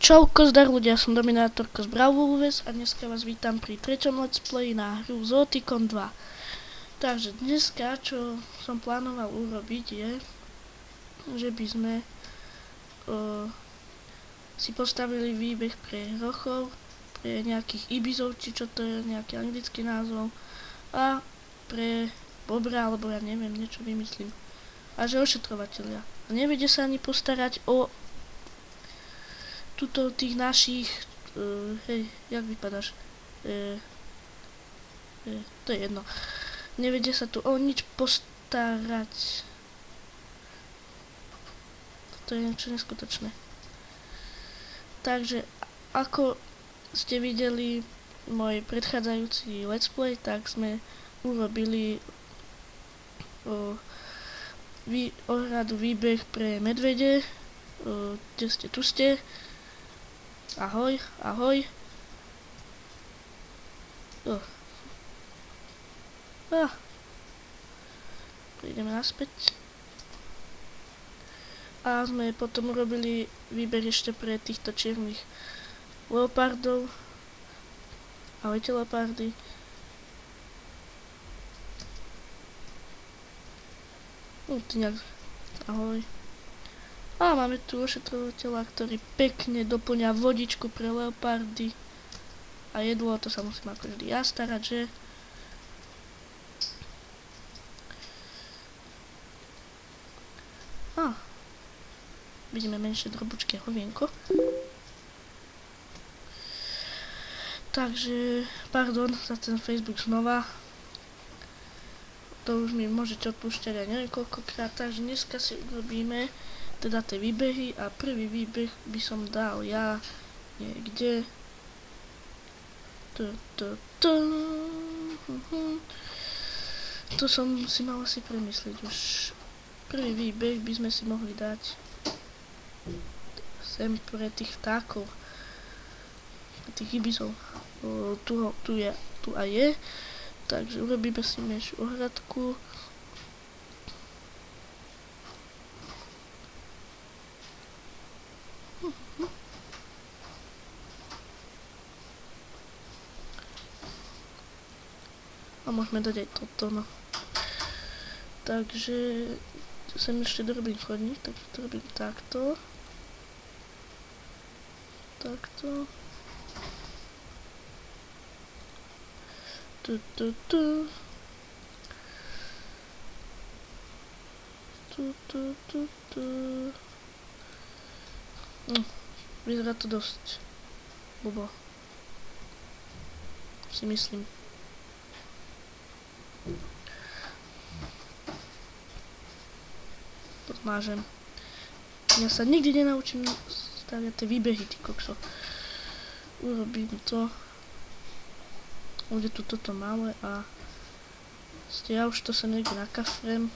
Čauko, zdar ľudia, som Dominátorka z Brawl Stars a dneska vás vítam pri treťom let's play na hru Zoticon 2. Takže dneska, čo som plánoval urobiť je, že by sme si postavili výbeh pre rochov, pre nejakých ibizov, či čo to je, nejaký anglický názov, a pre bobra, alebo ja neviem, niečo vymyslím. A že ošetrovatelia. A nevedia sa ani postarať o tuto tých našich, hej, jak vypadáš? To je jedno. Nevedia sa tu o nič postarať. To je niečo neskutočné. Takže, ako ste videli môj predchádzajúci let's play, tak sme urobili ohradu výbeh pre medvede. Kde ste, tu ste. Ahoj, ahoj. Prídeme naspäť. A sme potom urobili výber ešte pre týchto čiernych leopardov. Ahojte leopardy. Ahoj. A máme tu ošetrovateľa, ktorý pekne doplňa vodičku pre leopardy. A jedlo, to sa musím ako vždy ja starať, že? Vidíme menšie drobučké hovienko. Takže, pardon za ten Facebook znova. To už mi môžete odpúšťať aj neviem koľkokrát. Takže dneska si urobíme teda tie výbehy a prvý výbeh by som dal ja niekde. To som si mal asi premyslieť už. Prvý výbeh by sme si mohli dať sem pre tých vtákov, tých ibizov. Tu aj je. Takže urobíme si menšiu ohradku. A môžeme dať aj toto, no. Takže sem ešte dorobím chodník, takže to robím takto. Takto. Vyzerá to dosť blbo. Si myslím. Podmážem. Ja sa nikdy nenaučím staviať tie výbehy, ty kokso. Urobím to. Bude tu toto malé a ja už to sa niekde nakafrem.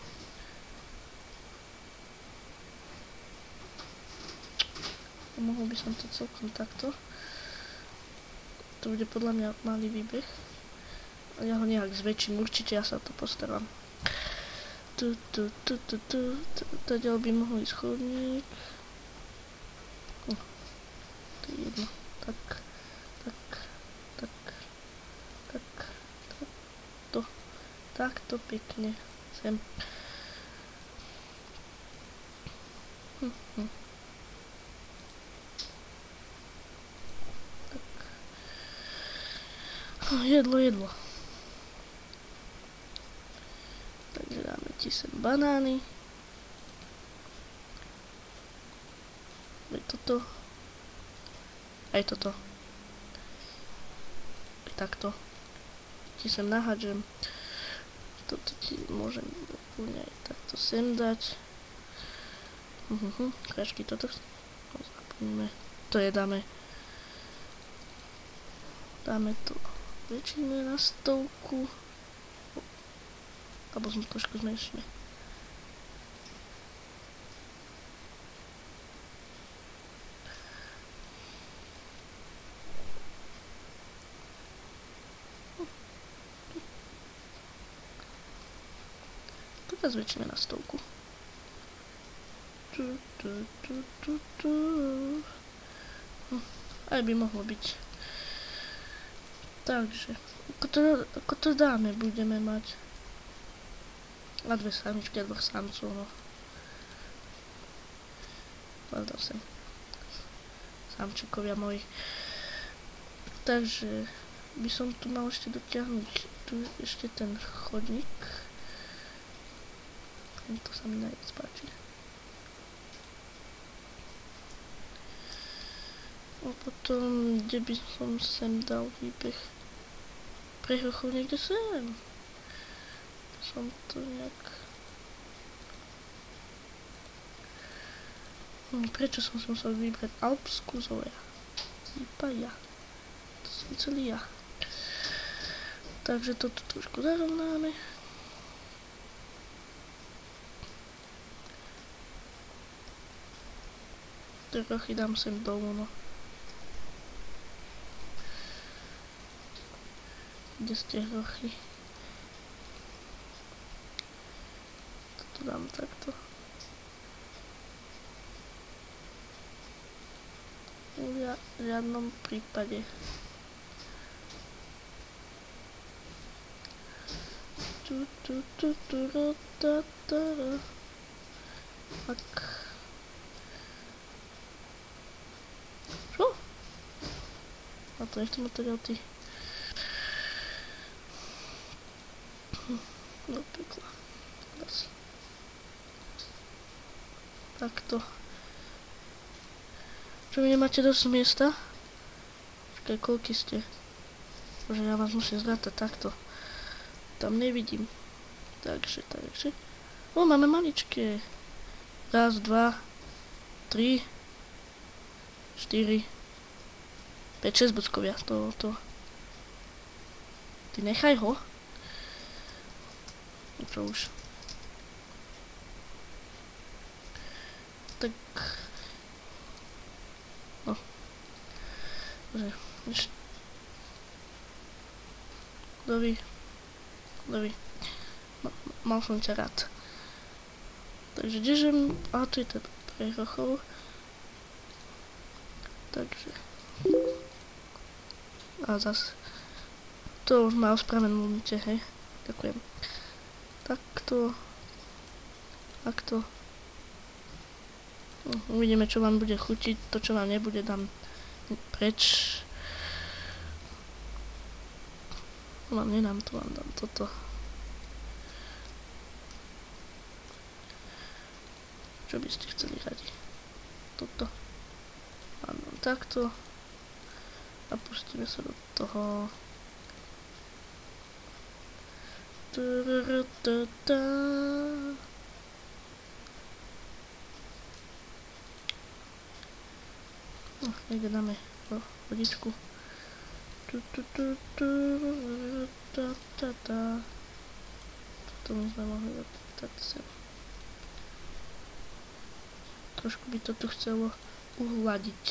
Mohol by som to celkom takto. To bude podľa mňa malý výbeh. A ja ho nejak zväčším, určite ja sa to postaram. Tadiaľ by mohol ísť chodník. To je jedno. Takto pekne sem. Jedlo. Takže dáme ti sem banány. Aj toto. Aj toto. Aj takto. Ti sem nahádžem. Toto ti môžem úplne aj takto sem dať. Kračky toto. Zapomíme. To je dáme. Dáme to väčšine na stovku. Alebo sme trošku zmenšíme. Teraz zväčšíme na stovku. Aj by mohlo byť. Takže, ako to dáme, budeme mať. A 2 samičky a 2 samcov, no. Hľadal sem. Samčekovia moji. Takže by som tu mal ešte dotiahnuť tu ešte ten chodník. To sa mi najviac páči. A potom, kde by som sem dal výbeh pre hrochov niekde sem. Som to nejak... Prečo som si musel vybrať alpskú zoja? Iba ja. To som celý ja. Takže toto trošku zarovnáme. Trochy dám sem dolu, no. Kde ste hrochy? Toto dám takto. V žiadnom prípade. Tak. Čo? A to nechcem materiál ty. No pekla. Takto. Čo mi nemáte dosť miesta? Počkaj, koľky ste? Bože, ja vás musím zrátať takto. Tam nevidím. Takže. O, máme maličké. 1, 2, 3, 4, 5, 6 buckovia. To. Ty nechaj ho. Čo už. Tak. No. Bože, ešte. Dovi. Mal som ťa rád. Takže kdeže... A tu je ten pre hrochov. Takže. A zas. To už ma ospravedlňujte, hej. Ďakujem. Takto. Uvidíme, čo vám bude chutiť. To, čo vám nebude, dám preč. Vám nedám to, vám dám toto. Čo by ste chceli radi? Toto. Vám dám takto. A pustíme sa do toho. No, niekde dáme vodičku. Toto my sme mohli dať sem. Trošku by to tu chcelo uhladiť.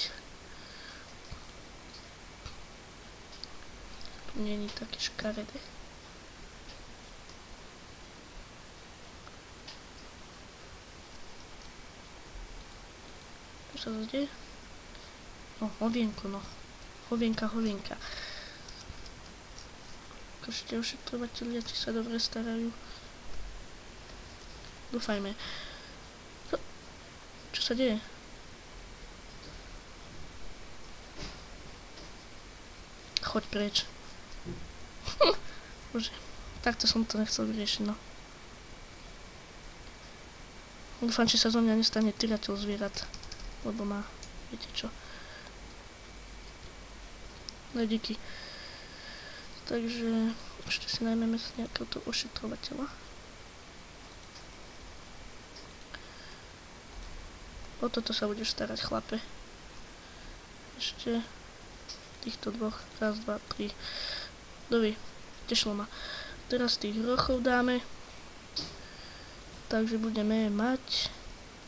Tu nie je také škaredé. Čo sa zdeje? No, hovienko, no. Hovienka. Ešte ošetrovatelia, či sa dobre starajú. Dúfajme. Čo sa deje? Choď preč. Bože, takto som to nechcel vyriešiť, no. Dúfam, že sa zo mňa nestane tyrateľ zvierat. Lebo má, viete čo. No díky. Takže ešte si najmeme z nejakého toho ošetrovateľa. O toto sa budeš starať, chlape. Ešte týchto dvoch. 1, 2, 3. Dovi, tešlo ma. Teraz tých hrochov dáme. Takže budeme mať...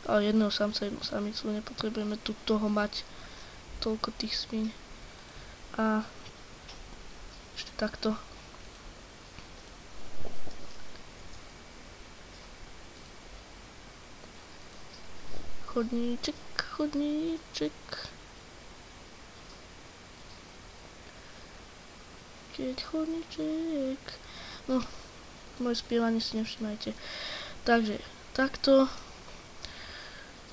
Ale jedného samca, jednu samicu. Nepotrebujeme tu toho mať. Toľko tých svíň. A... ešte takto. Chodníček. keď chodníček. No, moje spievanie si nevšimajte. Takže, takto.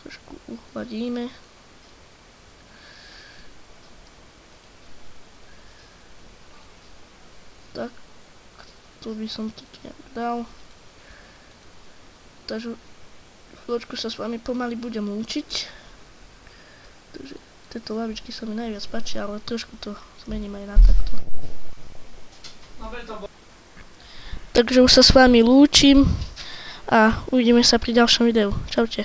Trošku uchladíme. Tak, to by som tu nejak dal. Takže chvíľočku sa s vami pomaly budem lúčiť. Takže tieto lavičky sa mi najviac páčia, ale trošku to zmením aj na takto. Takže už sa s vami lúčim a uvidíme sa pri ďalšom videu. Čaute.